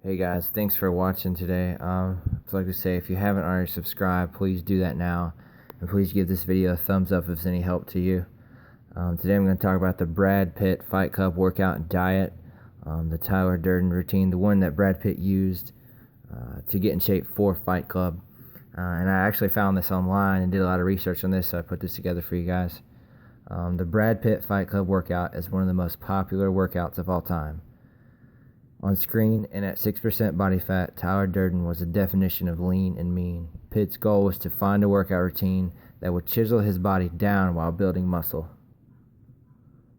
Hey guys, thanks for watching today. I'd like to say, if you haven't already subscribed, please do that now, and please give this video a thumbs up if it's any help to you. Today I'm going to talk about the Brad Pitt Fight Club workout and diet, the Tyler Durden routine, the one that Brad Pitt used to get in shape for Fight Club. And I actually found this online and did a lot of research on this, so I put this together for you guys. The Brad Pitt Fight Club workout is one of the most popular workouts of all time. On screen and at 6% body fat, Tyler Durden was the definition of lean and mean. Pitt's goal was to find a workout routine that would chisel his body down while building muscle.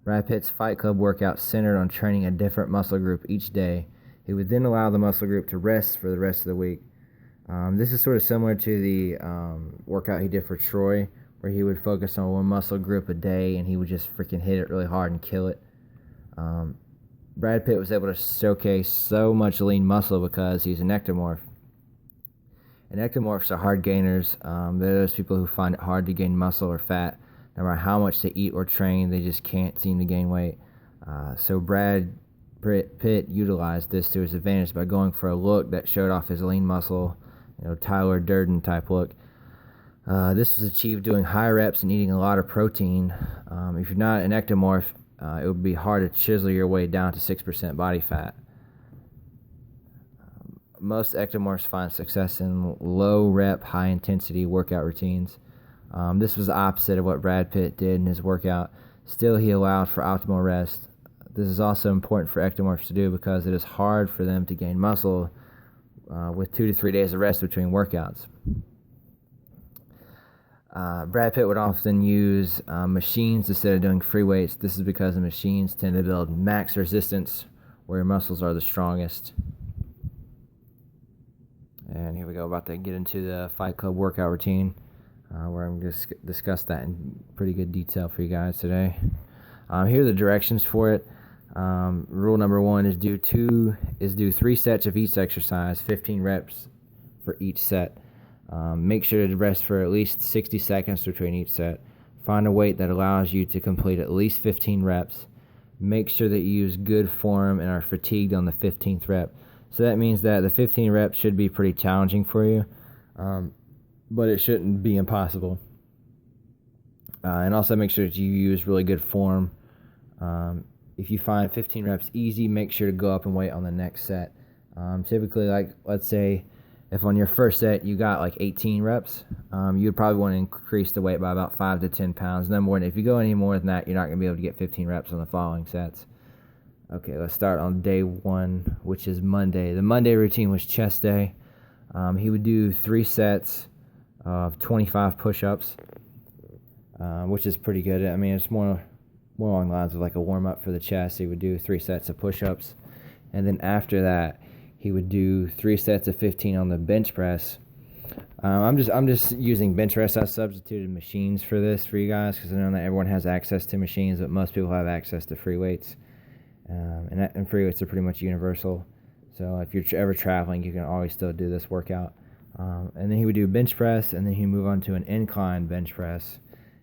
Brad Pitt's Fight Club workout centered on training a different muscle group each day. He would then allow the muscle group to rest for the rest of the week. This is sort of similar to the workout he did for Troy, where he would focus on one muscle group a day and he would just freaking hit it really hard and kill it. Brad Pitt was able to showcase so much lean muscle because he's an ectomorph. And ectomorphs are hard gainers. They're those people who find it hard to gain muscle or fat. No matter how much they eat or train, they just can't seem to gain weight. So Brad Pitt utilized this to his advantage by going for a look that showed off his lean muscle, Tyler Durden type look. This was achieved doing high reps and eating a lot of protein. If you're not an ectomorph, it would be hard to chisel your way down to 6% body fat. Most ectomorphs find success in low rep, high intensity workout routines. This was the opposite of what Brad Pitt did in his workout. Still, he allowed for optimal rest. This is also important for ectomorphs to do because it is hard for them to gain muscle with 2 to 3 days of rest between workouts. Brad Pitt would often use machines instead of doing free weights. This is because the machines tend to build max resistance where your muscles are the strongest. And here we go, about to get into the Fight Club workout routine, where I'm going to discuss that in pretty good detail for you guys today. Here are the directions for it. Rule number 1 is do 3 sets of each exercise, 15 reps for each set. Make sure to rest for at least 60 seconds between each set. Find a weight that allows you to complete at least 15 reps. Make sure that you use good form and are fatigued on the 15th rep. So that means that the 15 reps should be pretty challenging for you, but it shouldn't be impossible. And also make sure that you use really good form. If you find 15 reps easy, make sure to go up and wait on the next set. Typically, like, let's say, if on your first set you got like 18 reps, you'd probably want to increase the weight by about 5 to 10 pounds. No more than, if you go any more than that, you're not going to be able to get 15 reps on the following sets. Okay, let's start on day 1, which is Monday. The Monday routine was chest day. He would do 3 sets of 25 push-ups, which is pretty good. I mean, it's more along the lines of like a warm-up for the chest. He would do 3 sets of push-ups, and then after that, he would do 3 sets of 15 on the bench press. I'm just using bench press. I substituted machines for this for you guys because I know that everyone has access to machines, but most people have access to free weights. And free weights are pretty much universal. So if you're ever traveling, you can always still do this workout. And then he would do bench press, and then he'd move on to an incline bench press.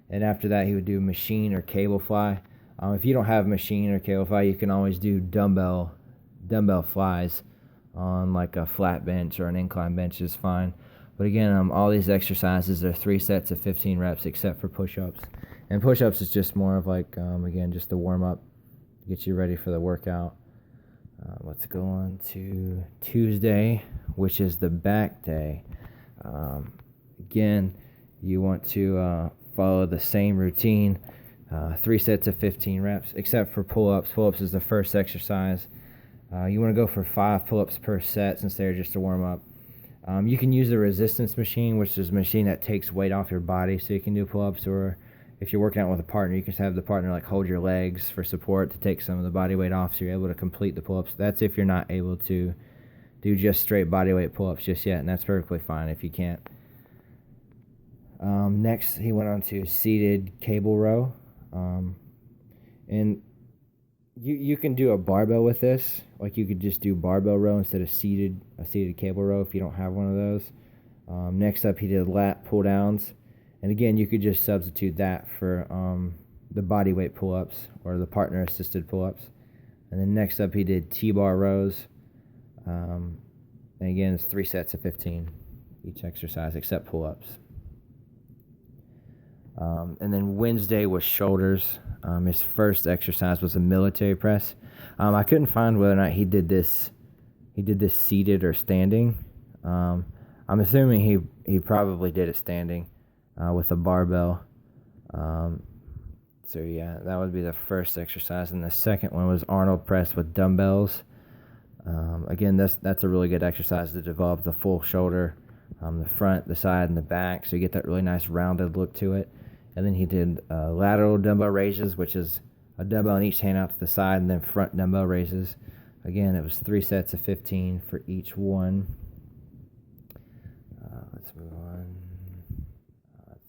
And after that, he would do machine or cable fly. If you don't have machine or cable fly, you can always do dumbbell flies on like a flat bench, or an incline bench is fine. But again, all these exercises are 3 sets of 15 reps except for push-ups. And push-ups is just more of like, again, just a warm-up to get you ready for the workout. Let's go on to Tuesday, which is the back day. Again, you want to follow the same routine, 3 sets of 15 reps, except for pull-ups. Pull-ups is the first exercise. You want to go for 5 pull-ups per set since they're just a warm-up. You can use the resistance machine, which is a machine that takes weight off your body, so you can do pull-ups. Or if you're working out with a partner, you can just have the partner like hold your legs for support to take some of the body weight off, so you're able to complete the pull-ups. That's if you're not able to do just straight body weight pull-ups just yet, and that's perfectly fine if you can't. Next, he went on to seated cable row. And you can do a barbell with this. Like, you could just do barbell row instead of a seated cable row if you don't have one of those. Next up, he did lat pull downs, and again, you could just substitute that for the body weight pull-ups or the partner assisted pull-ups. And then next up, he did T-bar rows. And again, it's 3 sets of 15 each exercise, except pull-ups. And then Wednesday was shoulders. His first exercise was a military press. I couldn't find whether or not he did this seated or standing. I'm assuming he probably did it standing with a barbell. So yeah, that would be the first exercise. And the second one was Arnold press with dumbbells. Again, that's a really good exercise to develop the full shoulder, the front, the side, and the back, so you get that really nice rounded look to it. And then he did lateral dumbbell raises, which is a dumbbell in each hand out to the side, and then front dumbbell raises. Again, it was 3 sets of 15 for each one. Let's move on.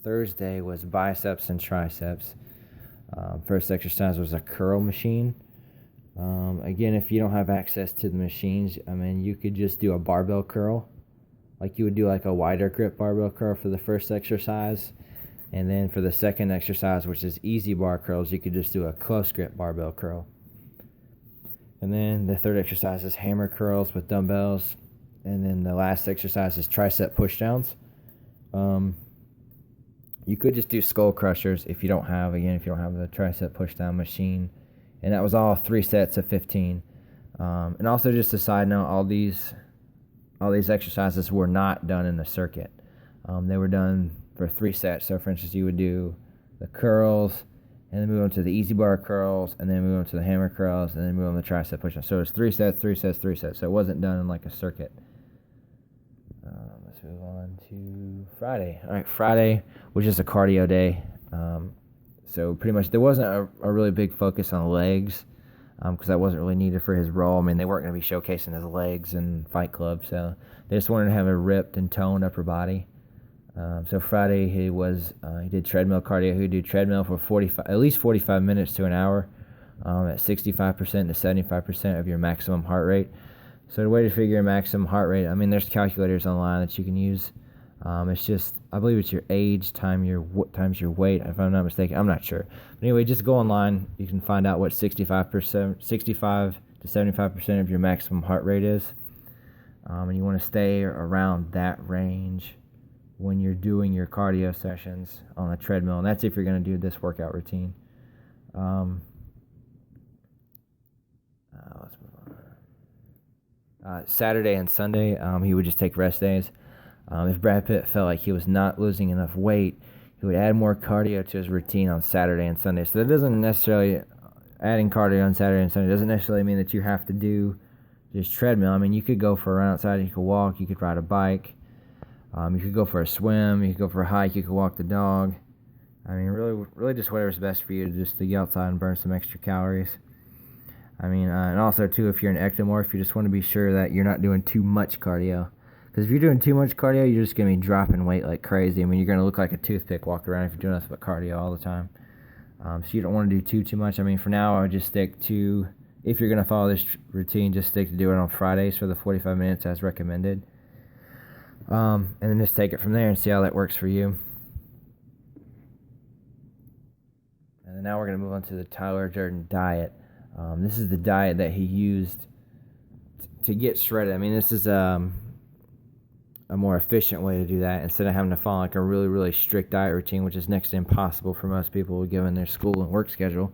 Thursday was biceps and triceps. First exercise was a curl machine. Again, if you don't have access to the machines, you could just do a barbell curl. Like you would do like a wider grip barbell curl for the first exercise. And then for the second exercise, which is easy bar curls, you could just do a close grip barbell curl. And then the third exercise is hammer curls with dumbbells. And then the last exercise is tricep pushdowns. You could just do skull crushers if you don't have the tricep pushdown machine. And that was all 3 sets of 15. And also, just a side note, all these exercises were not done in the circuit. They were done for 3 sets. So, for instance, you would do the curls, and then move on to the easy bar curls, and then move on to the hammer curls, and then move on to the tricep push-ups. So it's 3 sets, 3 sets, 3 sets. So it wasn't done in like a circuit. Let's move on to Friday. All right, Friday was just a cardio day. So pretty much there wasn't a really big focus on legs because that wasn't really needed for his role. They weren't going to be showcasing his legs in Fight Club, so they just wanted to have a ripped and toned upper body. So Friday he did treadmill cardio. He would do treadmill for at least 45 minutes to an hour at 65% to 75% of your maximum heart rate. So the way to figure maximum heart rate, there's calculators online that you can use. It's just, I believe it's your age times your weight, if I'm not mistaken. I'm not sure. But anyway, just go online. You can find out what 65 to 75% of your maximum heart rate is. And you want to stay around that range when you're doing your cardio sessions on a treadmill. And that's if you're going to do this workout routine. Let's move on. Saturday and Sunday, he would just take rest days. If Brad Pitt felt like he was not losing enough weight, he would add more cardio to his routine on Saturday and Sunday. So that doesn't necessarily, adding cardio on Saturday and Sunday doesn't necessarily mean that you have to do just treadmill. You could go for a run outside, you could walk, you could ride a bike, you could go for a swim, you could go for a hike, you could walk the dog. Really just whatever's best for you to get outside and burn some extra calories. And also too, if you're an ectomorph, you just want to be sure that you're not doing too much cardio. Because if you're doing too much cardio, you're just going to be dropping weight like crazy. You're going to look like a toothpick walking around if you're doing nothing but cardio all the time. So you don't want to do too much. For now, I would just stick to, if you're going to follow this routine, just stick to do it on Fridays for the 45 minutes as recommended. And then just take it from there and see how that works for you. And then now we're going to move on to the Tyler Durden diet. This is the diet that he used to get shredded. This is a more efficient way to do that instead of having to follow like a really, really strict diet routine, which is next to impossible for most people given their school and work schedule.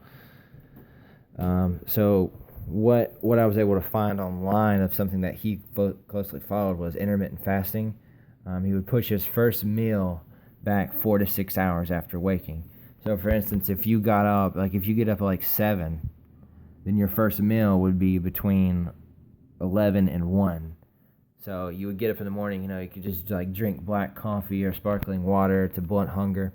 So what I was able to find online of something that he closely followed was intermittent fasting. He would push his first meal back 4 to 6 hours after waking. So for instance, if you get up at like 7, then your first meal would be between 11 and 1. So you would get up in the morning, you could just drink black coffee or sparkling water to blunt hunger.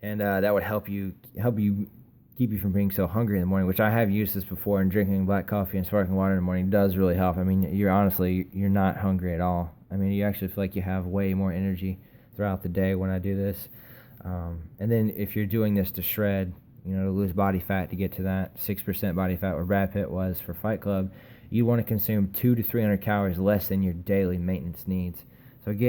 And that would help you keep you from being so hungry in the morning, which I have used this before, and drinking black coffee and sparkling water in the morning does really help. You're not hungry at all. You actually feel like you have way more energy throughout the day when I do this. And then if you're doing this to shred, to lose body fat to get to that 6% body fat where Brad Pitt was for Fight Club, you want to consume 200 to 300 calories less than your daily maintenance needs. So again,